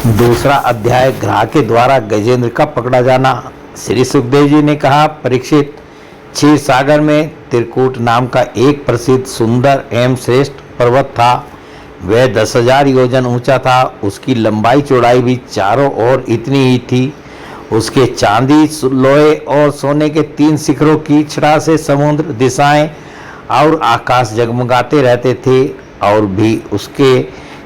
दूसरा अध्याय ग्रह के द्वारा गजेंद्र का पकड़ा जाना। श्री सुखदेव जी ने कहा, परीक्षित, क्षीर सागर में त्रिकूट नाम का एक प्रसिद्ध सुंदर एवं श्रेष्ठ पर्वत था। वह 10,000 योजन ऊंचा था। उसकी लंबाई चौड़ाई भी चारों ओर इतनी ही थी। उसके चांदी, लोहे और सोने के 3 शिखरों की छटा से समुद्र, दिशाएं और आकाश जगमगाते रहते थे। और भी उसके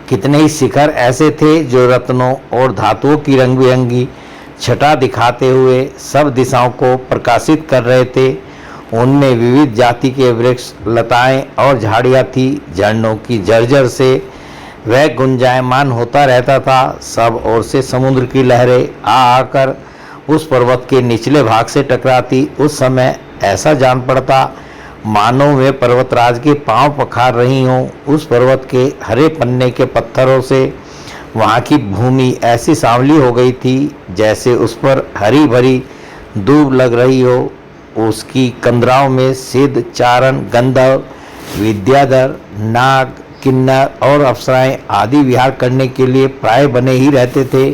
कितने ही शिखर ऐसे थे जो रत्नों और धातुओं की रंग बिरंगी छटा दिखाते हुए सब दिशाओं को प्रकाशित कर रहे थे। उनमें विविध जाति के वृक्ष, लताएं और झाड़ियां थी। झरनों की झरझर से वह गुंजायमान होता रहता था। सब ओर से समुद्र की लहरें आकर उस पर्वत के निचले भाग से टकराती। उस समय ऐसा जान पड़ता मानो वे पर्वतराज के पांव पखार रही हों। उस पर्वत के हरे पन्ने के पत्थरों से वहाँ की भूमि ऐसी सांवली हो गई थी जैसे उस पर हरी भरी दूब लग रही हो। उसकी कंदराओं में सिद्ध, चारण, गंधर्व, विद्याधर, नाग, किन्नर और अप्सराएं आदि विहार करने के लिए प्राय बने ही रहते थे।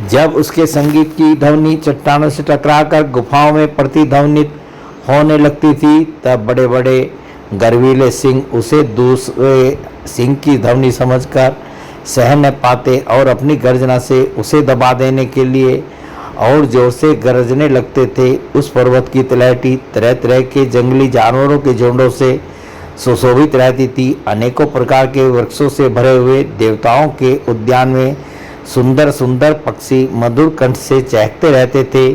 जब उसके संगीत की ध्वनि चट्टानों से टकराकर गुफाओं में प्रतिध्वनित होने लगती थी, तब बड़े बड़े गर्वीले सिंह उसे दूसरे सिंह की ध्वनि समझकर सह न पाते और अपनी गर्जना से उसे दबा देने के लिए और जोर से गरजने लगते थे। उस पर्वत की तलहटी तरह तरह के जंगली जानवरों के झुंडों से सुशोभित रहती थी। अनेकों प्रकार के वृक्षों से भरे हुए देवताओं के उद्यान में सुंदर सुंदर पक्षी मधुर कंठ से चहकते रहते थे।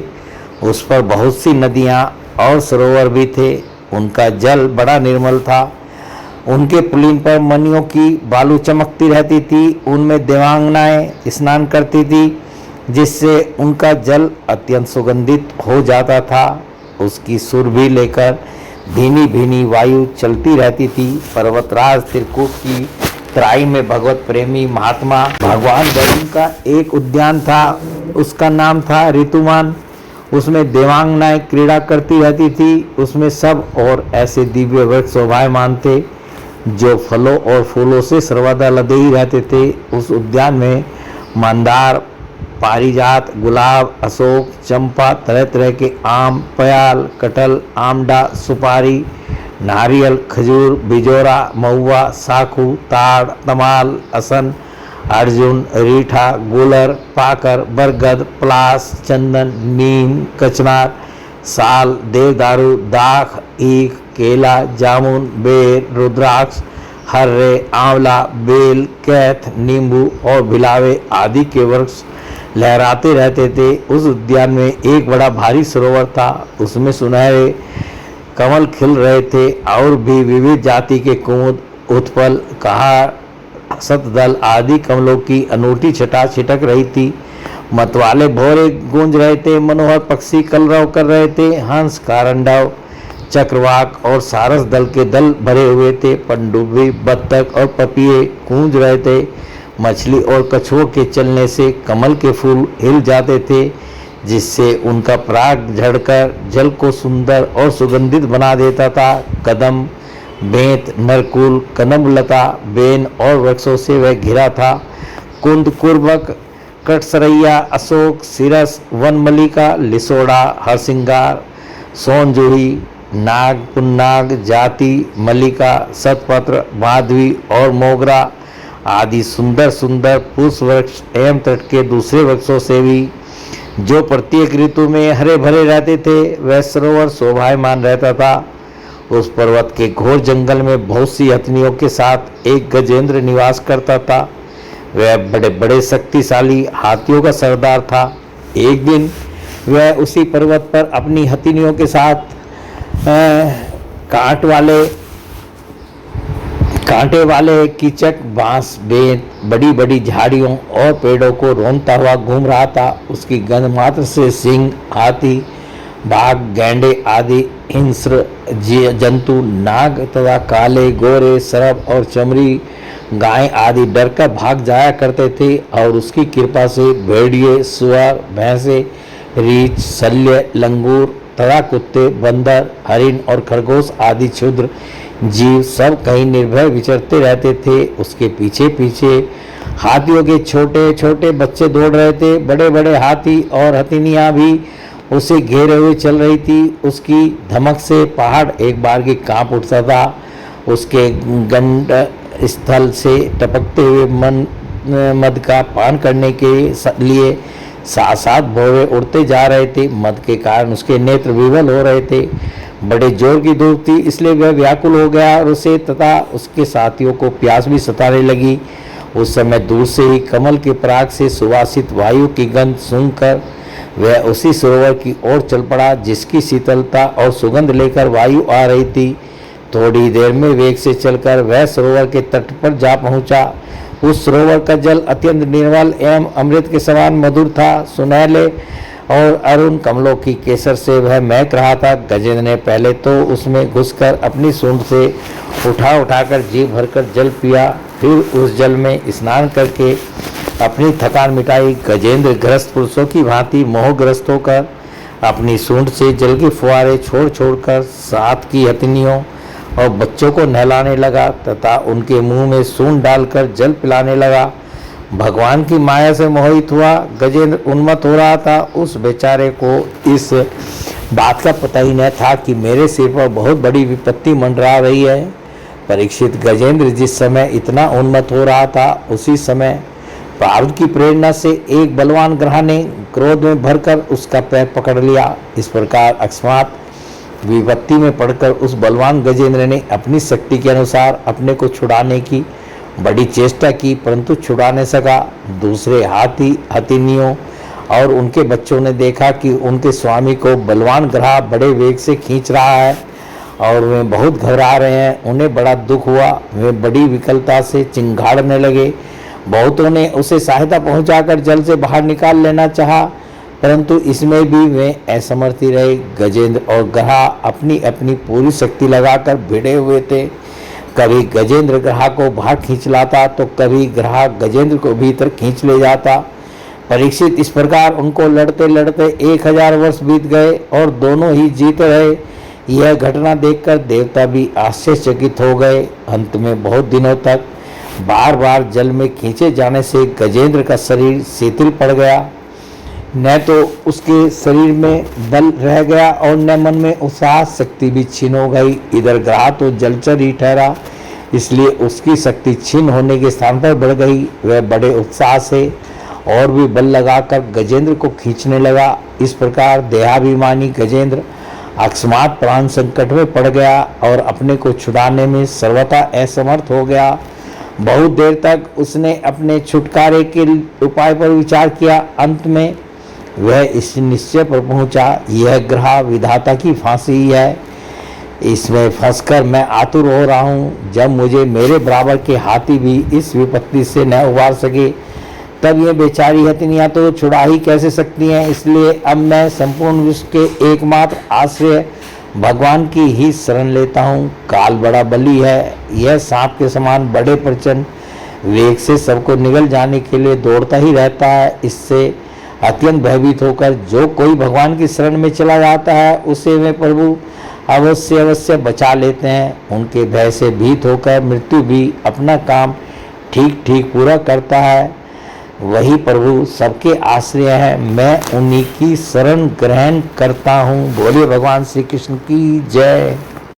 उस पर बहुत सी नदियाँ और सरोवर भी थे। उनका जल बड़ा निर्मल था। उनके पुलिन पर मणियों की बालू चमकती रहती थी। उनमें देवांगनाएं स्नान करती थी जिससे उनका जल अत्यंत सुगंधित हो जाता था। उसकी सुर भी लेकर भीनी भीनी वायु चलती रहती थी। पर्वतराज त्रिकूट की तराई में भगवत प्रेमी महात्मा भगवान वरुण का एक उद्यान था। उसका नाम था ऋतुमान। उसमें देवांगनाएं क्रीड़ा करती रहती थी। उसमें सब और ऐसे दिव्य वृक्ष शोभायमान थे जो फलों और फूलों से सर्वदा लदे ही रहते थे। उस उद्यान में मंदार, पारिजात, गुलाब, अशोक, चंपा, तरह तरह के आम, प्याल, कटहल, आमडा, सुपारी, नारियल, खजूर, बिजोरा, महुआ, साखू, ताड़, तमाल, असन, अर्जुन, रीठा, गुलर, पाकर, बरगद, पलास, चंदन, नीम, कचनार, साल, देवदारू, दाख, ईख, केला, जामुन, बेर, रुद्राक्ष, हर्रे, आंवला, बेल, कैथ, नींबू और भिलावे आदि के वृक्ष लहराते रहते थे। उस उद्यान में एक बड़ा भारी सरोवर था। उसमें सुनहरे कमल खिल रहे थे और भी विविध जाति के कुमुद, उत्पल, कहार, सतदल आदि कमलों की अनूठी छटा छिटक रही थी। मतवाले भौरे गूंज रहे थे। मनोहर पक्षी कलरव कर रहे थे। हंस, कारंडव, चक्रवाक और सारस दल के दल भरे हुए थे। पनडुब्बी, बत्तख और पपीहे गूंज रहे थे। मछली और कछुओं के चलने से कमल के फूल हिल जाते थे जिससे उनका पराग झड़कर जल को सुंदर और सुगंधित बना देता था। कदम, बेंत, नरकुल, कनमलता, बेन और वृक्षों से वह घिरा था। कुंद, कुर्बक, कटसरैया, अशोक, सिरस, वनमल्लिका, लिसोड़ा, हरसिंगार, सोनजूही, नाग, पुन्नाग, जाति, मल्लिका, सतपत्र, माधवी और मोगरा आदि सुंदर सुंदर पुष्प वृक्ष एवं तट के दूसरे वृक्षों से भी जो प्रत्येक ऋतु में हरे भरे रहते थे, वह सरोवर शोभायमान रहता था। उस पर्वत के घोर जंगल में बहुत सी हथनियों के साथ एक गजेंद्र निवास करता था। वह बड़े बड़े शक्तिशाली हाथियों का सरदार था। एक दिन वह उसी पर्वत पर अपनी हथनियों के साथ कांटे वाले कीचक, बांस, बेंत, बड़ी बड़ी झाड़ियों और पेड़ों को रौंदता हुआ घूम रहा था। उसकी गंध मात्र से सिंह, हाथी, बाघ, गैंडे आदि हिंस्र जंतु, नाग तथा काले, गोरे, सरब और चमरी गाय आदि डर कर भाग जाया करते थे। और उसकी कृपा से भेड़िए, सुअर, भैंसे, रीछ, शल्य, लंगूर तथा कुत्ते, बंदर, हरिण और खरगोश आदि क्षुद्र जीव सब कहीं निर्भय विचरते रहते थे। उसके पीछे पीछे हाथियों के छोटे छोटे बच्चे दौड़ रहे थे। बड़े बड़े हाथी और हथिनियाँ भी उसे घेरे हुए चल रही थी। उसकी धमक से पहाड़ एक बार की कांप उठता था। उसके गंड स्थल से टपकते हुए मद का पान करने के लिए सात सात भौरे उड़ते जा रहे थे। मद के कारण उसके नेत्र विवल हो रहे थे। बड़े जोर की धूप थी, इसलिए वह व्याकुल हो गया और उसे तथा उसके साथियों को प्यास भी सताने लगी। उस समय दूर से ही कमल के पराग से सुवासित वायु की गंध सूंघकर वह उसी सरोवर की ओर चल पड़ा जिसकी शीतलता और सुगंध लेकर वायु आ रही थी। थोड़ी देर में वेग से चलकर वह सरोवर के तट पर जा पहुंचा। उस सरोवर का जल अत्यंत निर्मल एवं अमृत के समान मधुर था। सुनहले और अरुण कमलों की केसर से वह महक रहा था। गजेंद्र ने पहले तो उसमें घुसकर अपनी सूंड से उठाकर जी भरकर जल पिया, फिर उस जल में स्नान करके अपनी थकान मिटाई। गजेंद्र ग्रस्त पुरुषों की भांति मोहग्रस्त होकर अपनी सूंड से जल के फुहारे छोड़ छोड़कर साथ की हथिनियों और बच्चों को नहलाने लगा तथा उनके मुंह में सूंड डालकर जल पिलाने लगा। भगवान की माया से मोहित हुआ गजेंद्र उन्मत्त हो रहा था। उस बेचारे को इस बात का पता ही न था कि मेरे सिर पर बहुत बड़ी विपत्ति मंडरा रही है। परीक्षित, गजेंद्र जिस समय इतना उन्मत्त हो रहा था उसी समय प्रारब्ध की प्रेरणा से एक बलवान ग्रह ने क्रोध में भरकर उसका पैर पकड़ लिया। इस प्रकार अकस्मात विपत्ति में पड़कर उस बलवान गजेंद्र ने अपनी शक्ति के अनुसार अपने को छुड़ाने की बड़ी चेष्टा की, परंतु छुड़ा नहीं सका। दूसरे हाथी हथिनियों और उनके बच्चों ने देखा कि उनके स्वामी को बलवान ग्रह बड़े वेग से खींच रहा है और वे बहुत घबरा रहे हैं। उन्हें बड़ा दुख हुआ। वे बड़ी विकलता से चिंगाड़ने लगे। बहुतों ने उसे सहायता पहुंचाकर जल से बाहर निकाल लेना चाहा, परंतु इसमें भी वे असमर्थ ही रहे। गजेंद्र और ग्रह अपनी अपनी पूरी शक्ति लगाकर भिड़े हुए थे। कभी गजेंद्र ग्रह को बाहर खींच लाता तो कभी ग्रह गजेंद्र को भीतर खींच ले जाता। परीक्षित, इस प्रकार उनको लड़ते लड़ते 1000 वर्ष बीत गए और दोनों ही जीते रहे। यह घटना देखकर देवता भी आश्चर्यचकित हो गए। अंत में बहुत दिनों तक बार बार जल में खींचे जाने से गजेंद्र का शरीर शिथिल पड़ गया। न तो उसके शरीर में बल रह गया और न मन में उत्साह, शक्ति भी छीन हो गई। इधर ग्रह तो जलचर ही ठहरा, इसलिए उसकी शक्ति छीन होने के स्थान पर बढ़ गई। वह बड़े उत्साह से और भी बल लगाकर गजेंद्र को खींचने लगा। इस प्रकार देहाभिमानी गजेंद्र अकस्मात प्राण संकट में पड़ गया और अपने को छुड़ाने में सर्वथा असमर्थ हो गया। बहुत देर तक उसने अपने छुटकारे के उपाय पर विचार किया। अंत में वह इस निश्चय पर पहुंचा, यह ग्रह विधाता की फांसी ही है। इसमें फंसकर मैं आतुर हो रहा हूँ। जब मुझे मेरे बराबर के हाथी भी इस विपत्ति से न उबार सके, तब ये बेचारी हथिनियाँ तो छुड़ा ही कैसे सकती हैं। इसलिए अब मैं संपूर्ण विश्व के एकमात्र आश्रय भगवान की ही शरण लेता हूँ। काल बड़ा बली है, यह सांप के समान बड़े प्रचंड वेग से सबको निगल जाने के लिए दौड़ता ही रहता है। इससे अत्यंत भयभीत होकर जो कोई भगवान की शरण में चला जाता है उसे वे प्रभु अवश्य बचा लेते हैं। उनके भय से भीत होकर मृत्यु भी अपना काम ठीक ठीक पूरा करता है। वही प्रभु सबके आश्रय है, मैं उन्हीं की शरण ग्रहण करता हूँ। बोलिए भगवान श्री कृष्ण की जय।